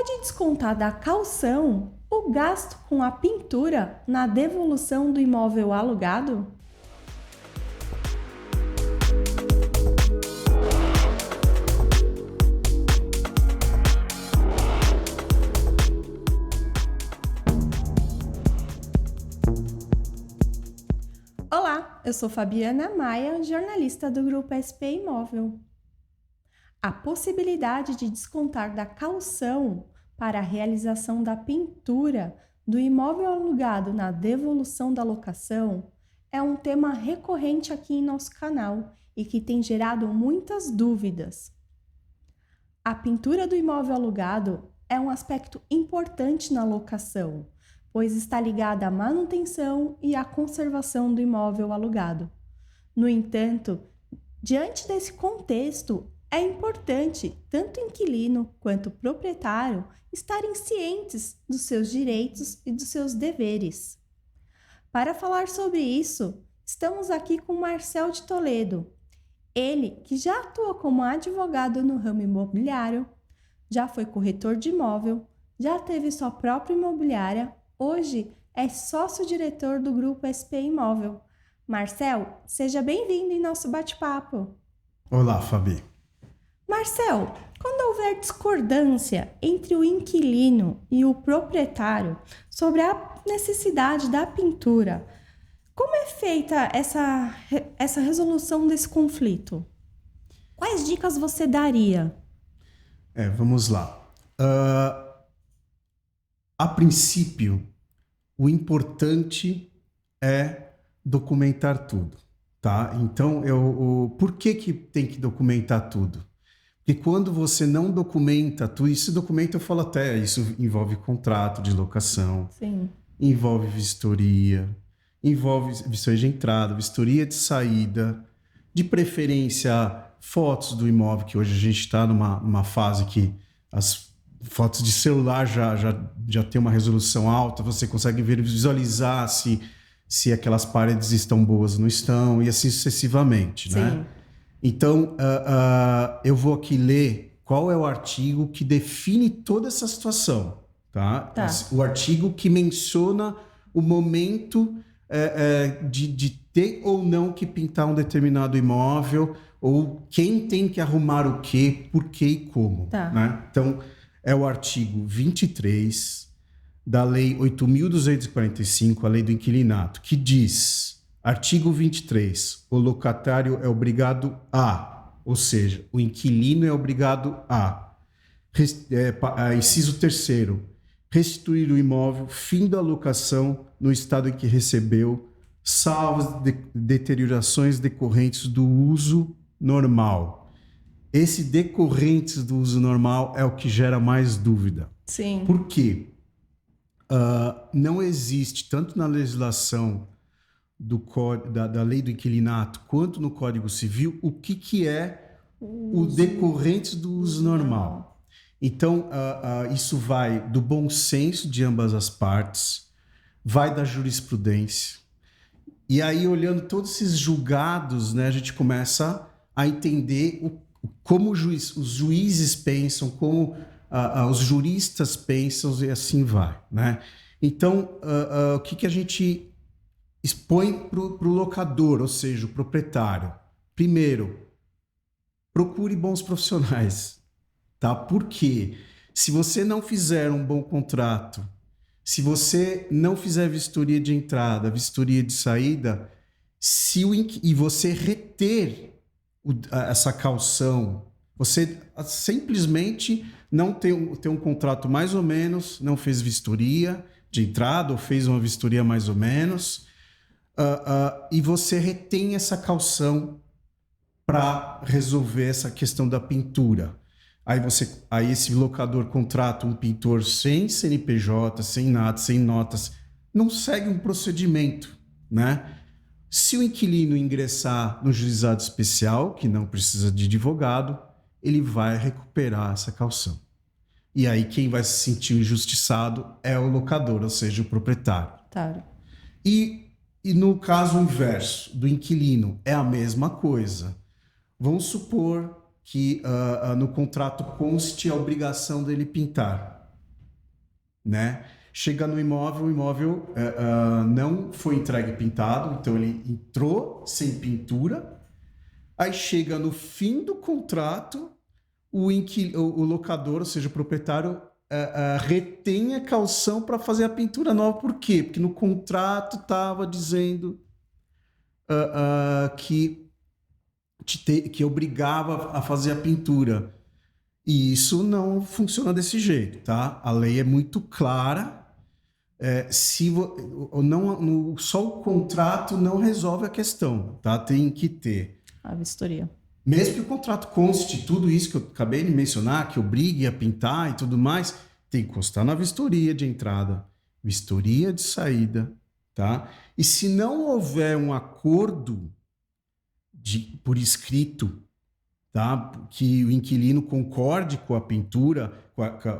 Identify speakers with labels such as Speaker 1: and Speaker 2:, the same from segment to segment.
Speaker 1: pode descontar da caução o gasto com a pintura na devolução do imóvel alugado? Olá, eu sou Fabiana Maia, jornalista do Grupo SP Imóvel. A possibilidade de descontar da caução para a realização da pintura do imóvel alugado na devolução da locação é um tema recorrente aqui em nosso canal e que tem gerado muitas dúvidas. A pintura do imóvel alugado é um aspecto importante na locação, pois está ligada à manutenção e à conservação do imóvel alugado. No entanto, diante desse contexto, é importante tanto o inquilino quanto o proprietário estarem cientes dos seus direitos e dos seus deveres. Para falar sobre isso, estamos aqui com Marcel de Toledo. Ele, que já atua como advogado no ramo imobiliário, já foi corretor de imóvel, já teve sua própria imobiliária, hoje é sócio-diretor do Grupo SP Imóvel. Marcel, seja bem-vindo em nosso bate-papo.
Speaker 2: Olá, Fabi.
Speaker 1: Marcel, quando houver discordância entre o inquilino e o proprietário sobre a necessidade da pintura, como é feita essa resolução desse conflito? Quais dicas você daria?
Speaker 2: Vamos lá. A princípio, o importante é documentar tudo, tá? Então, por que tem que documentar tudo? Porque quando você não documenta tudo, esse documento eu falo até, isso envolve contrato de locação,
Speaker 1: Sim.
Speaker 2: envolve vistoria de entrada, vistoria de saída, de preferência fotos do imóvel, que hoje a gente está numa fase que as fotos de celular já tem uma resolução alta, você consegue visualizar se aquelas paredes estão boas ou não estão, e assim sucessivamente,
Speaker 1: Sim.
Speaker 2: né? Então, eu vou aqui ler qual é o artigo que define toda essa situação, tá? O artigo que menciona o momento de ter ou não que pintar um determinado imóvel, ou quem tem que arrumar o quê, por quê e como.
Speaker 1: Tá.
Speaker 2: Né? Então, é o artigo 23 da Lei 8.245, a Lei do Inquilinato, que diz, artigo 23, o locatário é obrigado a, ou seja, o inquilino é obrigado a, inciso 3º, restituir o imóvel, fim da locação no estado em que recebeu, salvo deteriorações decorrentes do uso normal. Esse decorrentes do uso normal é o que gera mais dúvida.
Speaker 1: Sim.
Speaker 2: Por quê? Não existe, tanto na legislação da lei do inquilinato, quanto no Código Civil, o que é o decorrente do uso normal. Então, isso vai do bom senso de ambas as partes, vai da jurisprudência. E aí, olhando todos esses julgados, né, a gente começa a entender como os juízes pensam, como os juristas pensam, e assim vai. Né? Então, o que a gente expõe para o locador, ou seja, o proprietário? Primeiro, procure bons profissionais. Tá? Porque se você não fizer um bom contrato, se você não fizer vistoria de entrada, vistoria de saída, e você reter essa caução, você simplesmente não tem um contrato mais ou menos, não fez vistoria de entrada ou fez uma vistoria mais ou menos, e você retém essa caução para resolver essa questão da pintura. Aí esse locador contrata um pintor sem CNPJ, sem nada, sem notas, não segue um procedimento, né? Se o inquilino ingressar no juizado especial, que não precisa de advogado, ele vai recuperar essa caução. E aí quem vai se sentir injustiçado é o locador, ou seja, o proprietário.
Speaker 1: Tá.
Speaker 2: E no caso inverso, do inquilino, é a mesma coisa. Vamos supor que no contrato conste a obrigação dele pintar. né? Chega no imóvel, o imóvel não foi entregue pintado, então ele entrou sem pintura. Aí chega no fim do contrato, o locador, ou seja, o proprietário, retém a caução para fazer a pintura nova. Por quê? Porque no contrato estava dizendo que obrigava a fazer a pintura. E isso não funciona desse jeito, tá? A lei é muito clara. Só o contrato não resolve a questão, tá? Tem que ter
Speaker 1: a vistoria.
Speaker 2: Mesmo que o contrato conste tudo isso que eu acabei de mencionar, que obrigue a pintar e tudo mais, tem que constar na vistoria de entrada, vistoria de saída, tá? E se não houver um acordo por escrito, tá? Que o inquilino concorde com a pintura,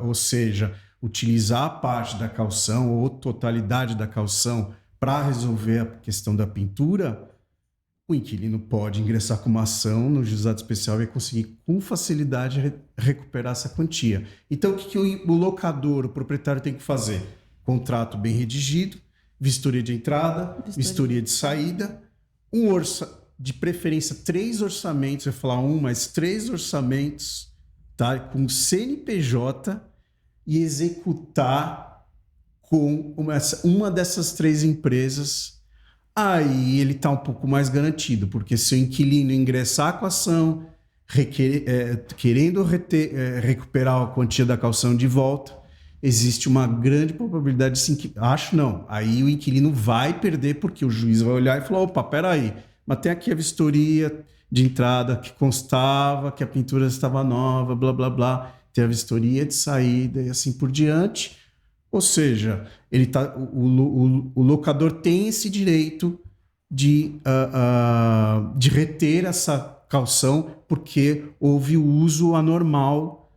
Speaker 2: ou seja, utilizar a parte da caução ou totalidade da caução para resolver a questão da pintura, o inquilino pode ingressar com uma ação no juizado especial e vai conseguir com facilidade recuperar essa quantia. Então, o que o locador, o proprietário tem que fazer? Contrato bem redigido, vistoria de entrada, vistoria de saída, de preferência 3 orçamentos, eu vou falar mas 3 orçamentos, tá? Com CNPJ, e executar com uma dessas 3 empresas. Aí ele está um pouco mais garantido, porque se o inquilino ingressar com a ação, querendo recuperar a quantia da caução de volta, existe uma grande probabilidade de aí o inquilino vai perder, porque o juiz vai olhar e falar, opa, peraí, mas tem aqui a vistoria de entrada que constava que a pintura estava nova, blá, blá, blá, tem a vistoria de saída e assim por diante. Ou seja, o locador tem esse direito de reter essa caução porque houve o uso anormal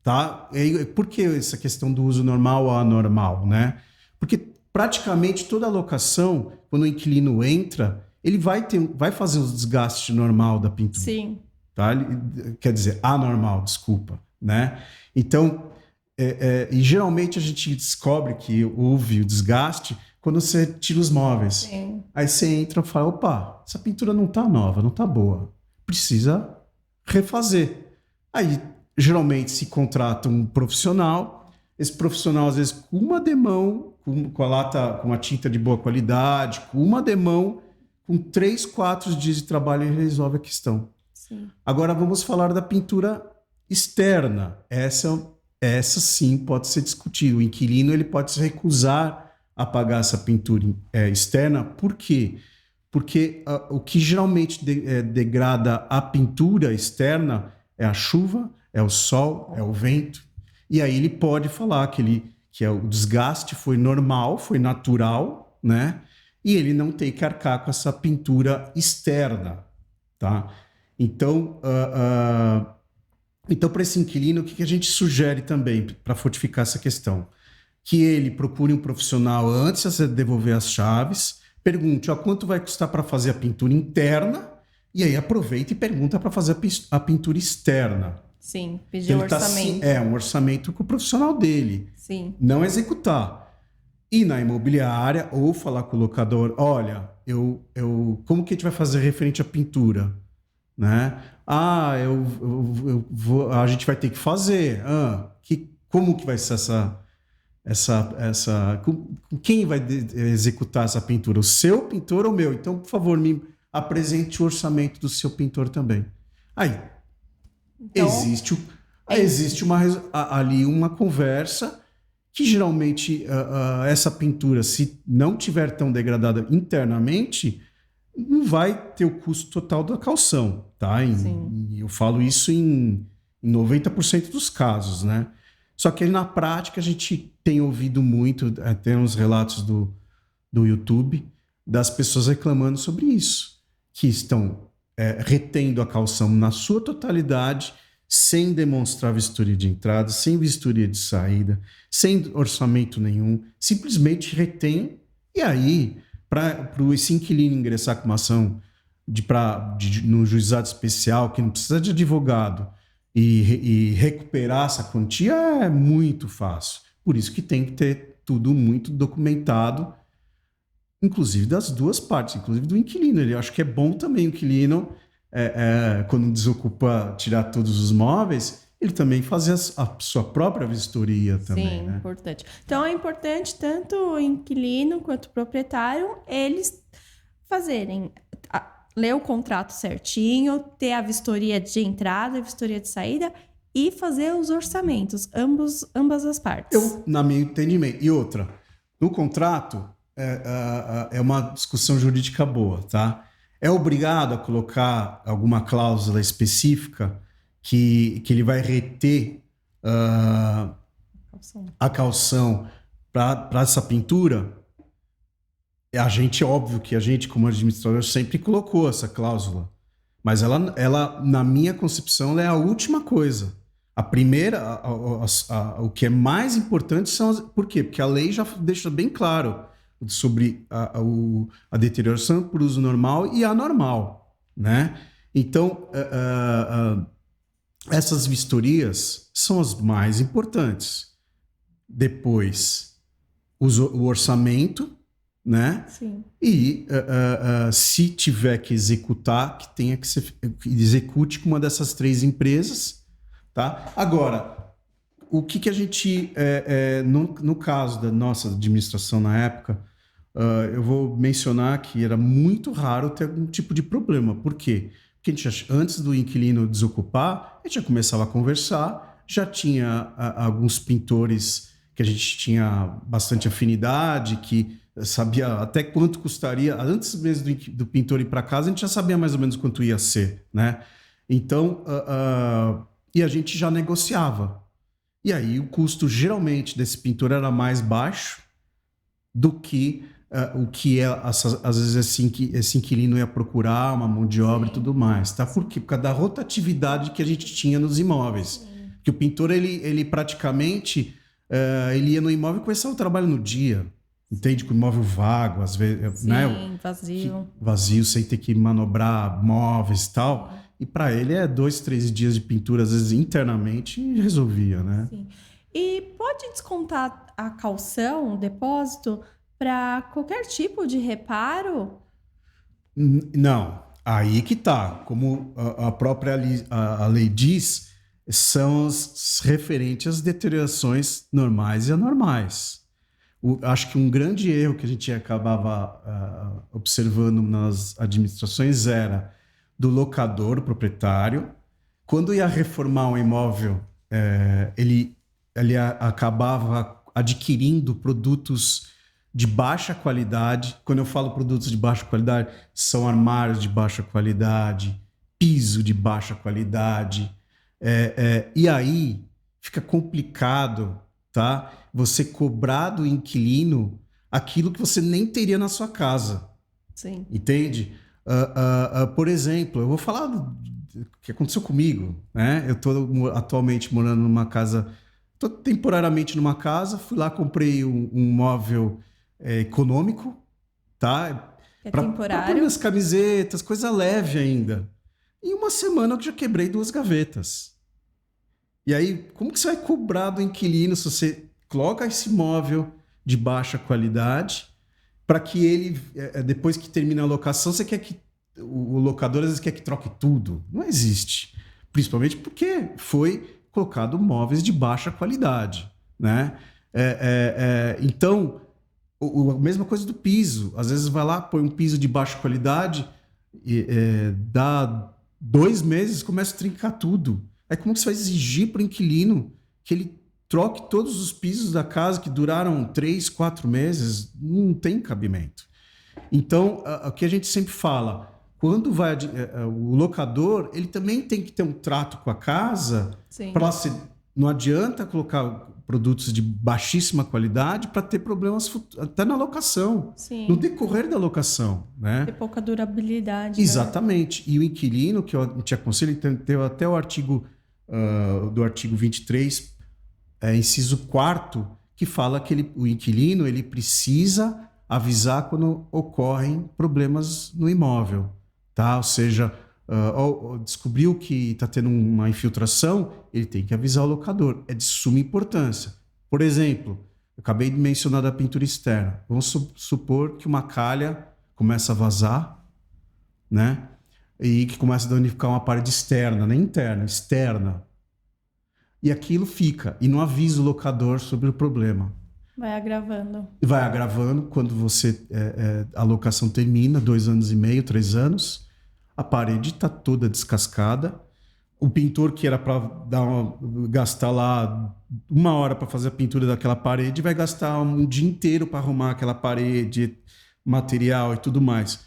Speaker 2: tá? Por que essa questão do uso normal ou anormal, né? Porque praticamente toda locação, quando o inquilino entra, ele vai fazer os desgastes normal da pintura.
Speaker 1: Sim.
Speaker 2: Tá? Quer dizer, anormal, desculpa, né? Então, e geralmente a gente descobre que houve o desgaste quando você tira os móveis.
Speaker 1: Sim.
Speaker 2: Aí você entra e fala, opa, essa pintura não tá nova, não tá boa. Precisa refazer. Aí, geralmente, se contrata um profissional. Esse profissional, às vezes, com uma demão, com a lata, com a tinta de boa qualidade, com uma demão, com 3, 4 dias de trabalho, ele resolve a questão.
Speaker 1: Sim. Agora,
Speaker 2: vamos falar da pintura externa. Essa sim pode ser discutida. O inquilino ele pode se recusar a pagar essa pintura externa. Por quê? Porque o que geralmente degrada a pintura externa é a chuva, é o sol, é o vento. E aí ele pode falar que o desgaste foi normal, foi natural, né? E ele não tem que arcar com essa pintura externa, tá? Então, para esse inquilino, o que a gente sugere também para fortificar essa questão? Que ele procure um profissional antes de devolver as chaves, pergunte quanto vai custar para fazer a pintura interna, e aí aproveita e pergunta para fazer a pintura externa.
Speaker 1: Sim, pedir o orçamento.
Speaker 2: Um orçamento com o profissional dele.
Speaker 1: Sim.
Speaker 2: Não executar. Ir na imobiliária ou falar com o locador, olha, como que a gente vai fazer referente à pintura? Né? A gente vai ter que fazer. Como que vai ser quem vai executar essa pintura? O seu pintor ou o meu? Então, por favor, me apresente o orçamento do seu pintor também. Aí, então, existe ali uma conversa que geralmente essa pintura, se não tiver tão degradada internamente, não vai ter o custo total da caução, tá? Eu falo isso em 90% dos casos, né? Só que na prática a gente tem ouvido muito, tem uns relatos do YouTube, das pessoas reclamando sobre isso, que estão retendo a caução na sua totalidade, sem demonstrar vistoria de entrada, sem vistoria de saída, sem orçamento nenhum, simplesmente retém, e aí, para esse inquilino ingressar com uma ação no juizado especial, que não precisa de advogado, e recuperar essa quantia é muito fácil. Por isso que tem que ter tudo muito documentado, inclusive das duas partes, inclusive do inquilino. Ele acho que é bom também o inquilino, quando desocupa, tirar todos os móveis, ele também fazer a sua própria vistoria também,
Speaker 1: Sim,
Speaker 2: né?
Speaker 1: importante. Então é importante tanto o inquilino quanto o proprietário, eles fazerem, ler o contrato certinho, ter a vistoria de entrada, a vistoria de saída e fazer os orçamentos, ambas as partes.
Speaker 2: Na meu entendimento. E outra, no contrato, é uma discussão jurídica boa, tá? É obrigado a colocar alguma cláusula específica que ele vai reter a caução para essa pintura? Óbvio que a gente, como administrador, sempre colocou essa cláusula. Mas ela, na minha concepção, ela é a última coisa. A primeira, o que é mais importante são por quê? Porque a lei já deixa bem claro sobre a deterioração por uso normal e anormal, né? Então, essas vistorias são as mais importantes. Depois, o orçamento, né?
Speaker 1: Sim.
Speaker 2: E se tiver que executar, que tenha que execute com uma dessas três empresas, tá? Agora, o que a gente, no caso da nossa administração na época, eu vou mencionar que era muito raro ter algum tipo de problema. Por quê? Porque antes do inquilino desocupar, a gente já começava a conversar, já tinha alguns pintores que a gente tinha bastante afinidade, que sabia até quanto custaria. Antes mesmo do pintor ir para casa, a gente já sabia mais ou menos quanto ia ser, né? Então, e a gente já negociava. E aí o custo geralmente desse pintor era mais baixo do que o que às vezes esse inquilino ia procurar, uma mão de obra e tudo mais, tá? Por quê? Por causa da rotatividade que a gente tinha nos imóveis. Que o pintor, ele praticamente, ele ia no imóvel e começava o trabalho no dia. Entende? Com o imóvel vago, às vezes,
Speaker 1: Sim,
Speaker 2: né?
Speaker 1: vazio.
Speaker 2: Vazio, sem ter que manobrar móveis e tal. E para ele 2, 3 dias de pintura, às vezes internamente, e resolvia, né?
Speaker 1: Sim. E pode descontar a caução, o depósito, para qualquer tipo de reparo?
Speaker 2: Não. Aí que tá. Como a própria a lei diz, são as referentes às deteriorações normais e anormais. Acho que um grande erro que a gente acabava observando nas administrações era do locador, proprietário, quando ia reformar um imóvel, ele acabava adquirindo produtos de baixa qualidade. Quando eu falo produtos de baixa qualidade, são armários de baixa qualidade, piso de baixa qualidade. E aí fica complicado, tá? Você cobrar do inquilino aquilo que você nem teria na sua casa.
Speaker 1: Sim.
Speaker 2: Entende? Por exemplo, eu vou falar do que aconteceu comigo, né? Eu estou atualmente morando numa casa, estou temporariamente numa casa, fui lá, comprei um móvel econômico, tá?
Speaker 1: É
Speaker 2: Para
Speaker 1: temporário.
Speaker 2: minhas camisetas, coisa leve ainda. Em uma semana eu já quebrei 2 gavetas. E aí, como que você vai cobrar do inquilino se você coloca esse móvel de baixa qualidade para que ele, depois que termina a locação, você quer que o locador às vezes quer que troque tudo? Não existe. Principalmente porque foi colocado móveis de baixa qualidade, né? Então, a mesma coisa do piso. Às vezes vai lá, põe um piso de baixa qualidade, dá 2 meses, começa a trincar tudo. Aí como que você vai exigir para o inquilino que ele troque todos os pisos da casa que duraram 3, 4 meses? Não tem cabimento. Então, o que a gente sempre fala, quando vai o locador, ele também tem que ter um trato com a casa. Não adianta colocar produtos de baixíssima qualidade para ter problemas até na locação.
Speaker 1: Sim.
Speaker 2: No decorrer da locação, né?
Speaker 1: Ter pouca durabilidade.
Speaker 2: Exatamente. Né? E o inquilino, que eu te aconselho, tem até o artigo do artigo 23, inciso 4º, que fala que o inquilino ele precisa avisar quando ocorrem problemas no imóvel, tá? Ou seja, descobriu que está tendo uma infiltração, ele tem que avisar o locador. É de suma importância. Por exemplo, eu acabei de mencionar da pintura externa. Vamos supor que uma calha começa a vazar, né? E que começa a danificar uma parede externa, nem interna, externa. E aquilo fica, e não avisa o locador sobre o problema.
Speaker 1: Vai agravando.
Speaker 2: Vai agravando quando a locação termina, 2 anos e meio, 3 anos, a parede está toda descascada. O pintor que era para gastar lá 1 hora para fazer a pintura daquela parede vai gastar um dia inteiro para arrumar aquela parede, material e tudo mais.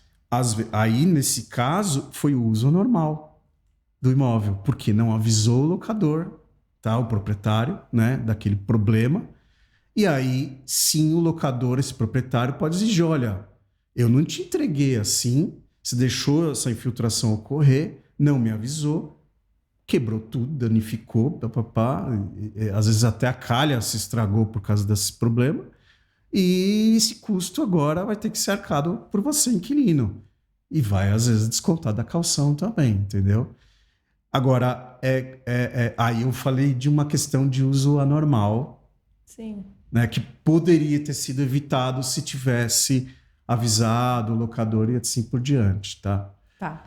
Speaker 2: Aí, nesse caso, foi o uso normal do imóvel, porque não avisou o locador, tá? O proprietário, né, daquele problema. E aí, sim, o locador, esse proprietário, pode exigir: olha, eu não te entreguei assim, você deixou essa infiltração ocorrer, não me avisou, quebrou tudo, danificou, papapá, às vezes até a calha se estragou por causa desse problema, e esse custo agora vai ter que ser arcado por você, inquilino. E vai, às vezes, descontar da caução também, entendeu? Agora, aí eu falei de uma questão de uso anormal,
Speaker 1: Sim.
Speaker 2: né, que poderia ter sido evitado se tivesse avisado o locador e assim por diante, tá?
Speaker 1: Tá.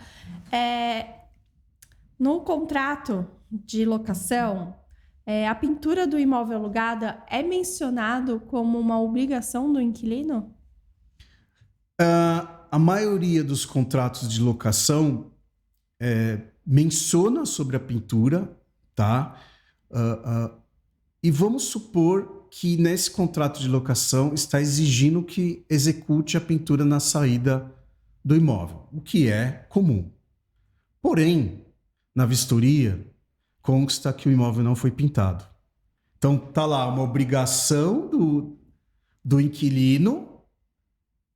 Speaker 1: No contrato de locação, a pintura do imóvel alugado é mencionado como uma obrigação do inquilino?
Speaker 2: A maioria dos contratos de locação menciona sobre a pintura, tá? E vamos supor que nesse contrato de locação está exigindo que execute a pintura na saída do imóvel, o que é comum. Porém, na vistoria, consta que o imóvel não foi pintado. Então, tá lá uma obrigação do inquilino,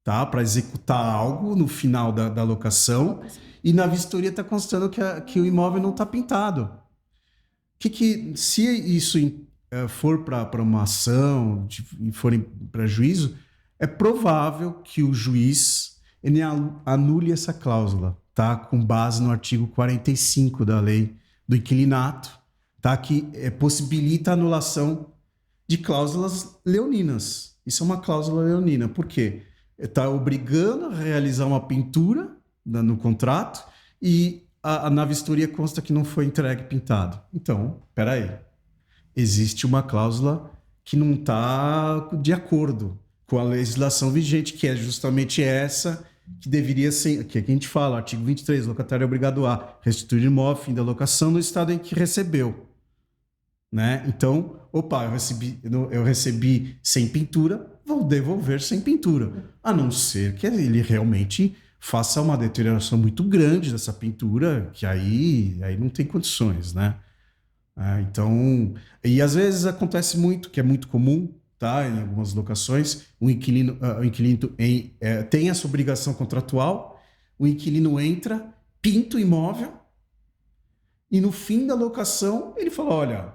Speaker 2: tá, para executar algo no final da locação, e na vistoria está constando que o imóvel não está pintado. Se isso for para uma ação e for para juízo, é provável que o juiz ele anule essa cláusula, tá? Com base no artigo 45 da lei do inquilinato, tá? Que possibilita a anulação de cláusulas leoninas. Isso é uma cláusula leonina. Por quê? Está obrigando a realizar uma pintura no contrato e na vistoria consta que não foi entregue pintado. Então, peraí. Existe uma cláusula que não está de acordo com a legislação vigente, que é justamente essa que deveria ser, que a gente fala, artigo 23, locatário é obrigado a restituir imóvel, fim da locação, no estado em que recebeu. Né? Então, eu recebi sem pintura, vou devolver sem pintura, a não ser que ele realmente faça uma deterioração muito grande dessa pintura, que aí não tem condições, né? Então, e às vezes acontece muito, que é muito comum, tá? Em algumas locações, o inquilino tem essa obrigação contratual, o inquilino entra, pinta o imóvel, e no fim da locação ele fala: olha,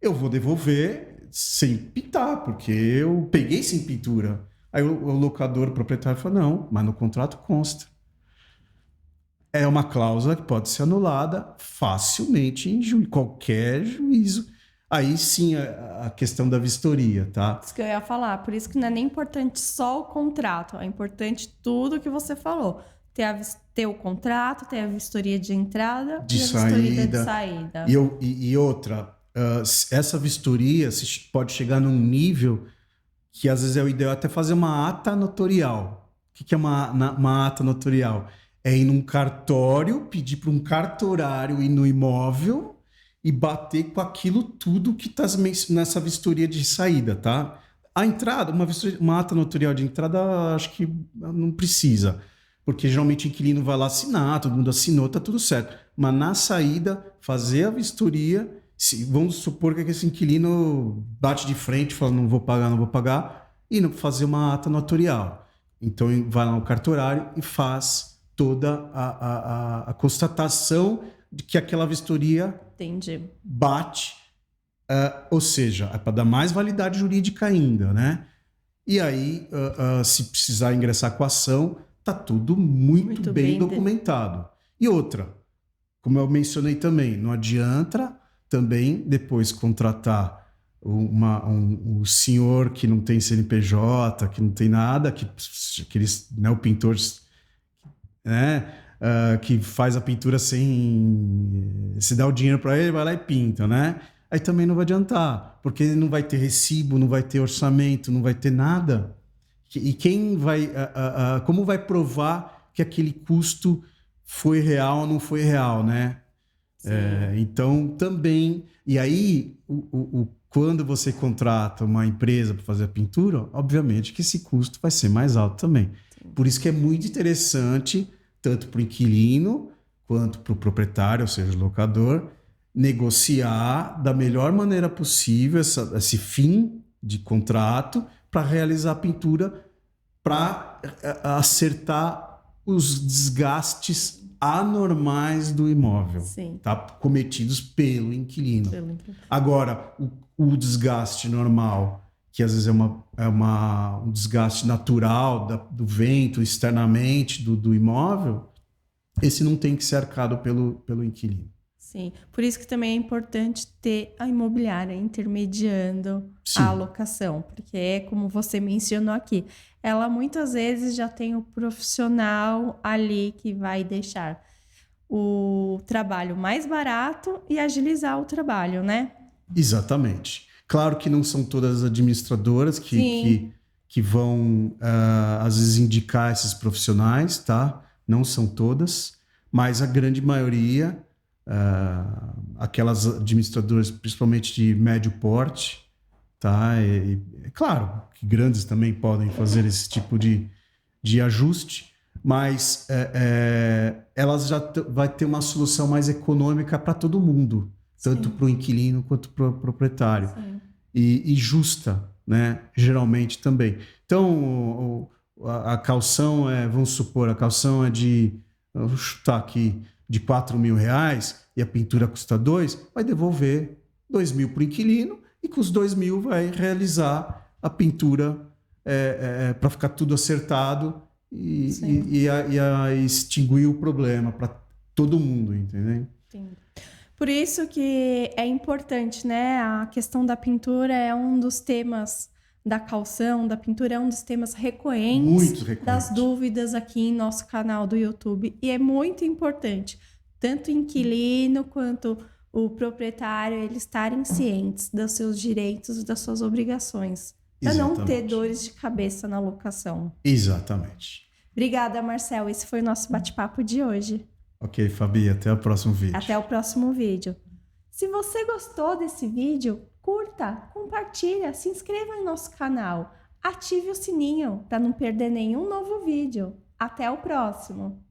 Speaker 2: eu vou devolver sem pintar, porque eu peguei sem pintura. Aí o locador, o proprietário, fala: não, mas no contrato consta. É uma cláusula que pode ser anulada facilmente em qualquer juízo. Aí sim a questão da vistoria, tá?
Speaker 1: Isso que eu ia falar. Por isso que não é nem importante só o contrato. É importante tudo que você falou. Ter o contrato, ter a vistoria de entrada e a vistoria de saída.
Speaker 2: E outra, essa vistoria pode chegar num nível que às vezes é o ideal até fazer uma ata notorial. O que é uma ata notorial? É ir num cartório, pedir para um cartorário ir no imóvel e bater com aquilo tudo que está nessa vistoria de saída, tá? A entrada, uma ata notarial de entrada, acho que não precisa, porque geralmente o inquilino vai lá assinar, todo mundo assinou, tá tudo certo. Mas na saída, fazer a vistoria, vamos supor que esse inquilino bate de frente e fala: não vou pagar, e não fazer uma ata notarial. Então vai lá no cartorário e faz toda a constatação de que aquela vistoria bate, ou seja, é para dar mais validade jurídica ainda, né? E aí, se precisar ingressar com a ação, tá tudo muito bem documentado. E outra, como eu mencionei também, não adianta também depois contratar um senhor que não tem CNPJ, que não tem nada, aqueles neopintores, né? Que faz a pintura sem... Se dá o dinheiro para ele, vai lá e pinta, né? Aí também não vai adiantar, porque não vai ter recibo, não vai ter orçamento, não vai ter nada. E quem vai... como vai provar que aquele custo foi real ou não foi real, né? Então, também... E aí, quando você contrata uma empresa para fazer a pintura, obviamente que esse custo vai ser mais alto também. Sim. Por isso que é muito interessante, tanto para o inquilino quanto para o proprietário, ou seja, o locador, negociar da melhor maneira possível esse fim de contrato para realizar a pintura, para acertar os desgastes anormais do imóvel, tá? Cometidos pelo inquilino. Agora, o desgaste normal, que às vezes é um desgaste natural do vento externamente do imóvel, esse não tem que ser arcado pelo inquilino.
Speaker 1: Sim, por isso que também é importante ter a imobiliária intermediando a alocação, porque é como você mencionou aqui, ela muitas vezes já tem o profissional ali que vai deixar o trabalho mais barato e agilizar o trabalho, né?
Speaker 2: Exatamente. Claro que não são todas as administradoras que vão, às vezes, indicar esses profissionais, tá? Não são todas, mas a grande maioria... aquelas administradoras, principalmente de médio porte, tá? É claro que grandes também podem fazer esse tipo de ajuste, mas elas já vai ter uma solução mais econômica para todo mundo, tanto para o inquilino quanto para o proprietário, e justa, né? Geralmente também. Então, a calção vamos supor, a calção é vou chutar aqui, de R$4.000 e a pintura custa 2, vai devolver 2.000 para o inquilino e com os 2.000 vai realizar a pintura para ficar tudo acertado e extinguir o problema para todo mundo, entendeu?
Speaker 1: Sim. Por isso que é importante, né? A questão da pintura é um dos temas da calção, da pintura, é um dos temas recorrentes das dúvidas aqui em nosso canal do YouTube. E é muito importante, tanto o inquilino quanto o proprietário, eles estarem cientes dos seus direitos e das suas obrigações, para não ter dores de cabeça na locação.
Speaker 2: Exatamente.
Speaker 1: Obrigada, Marcel. Esse foi o nosso bate-papo de hoje.
Speaker 2: Ok, Fabi, até o próximo vídeo.
Speaker 1: Até o próximo vídeo. Se você gostou desse vídeo, curta, compartilha, se inscreva em nosso canal, ative o sininho para não perder nenhum novo vídeo. Até o próximo!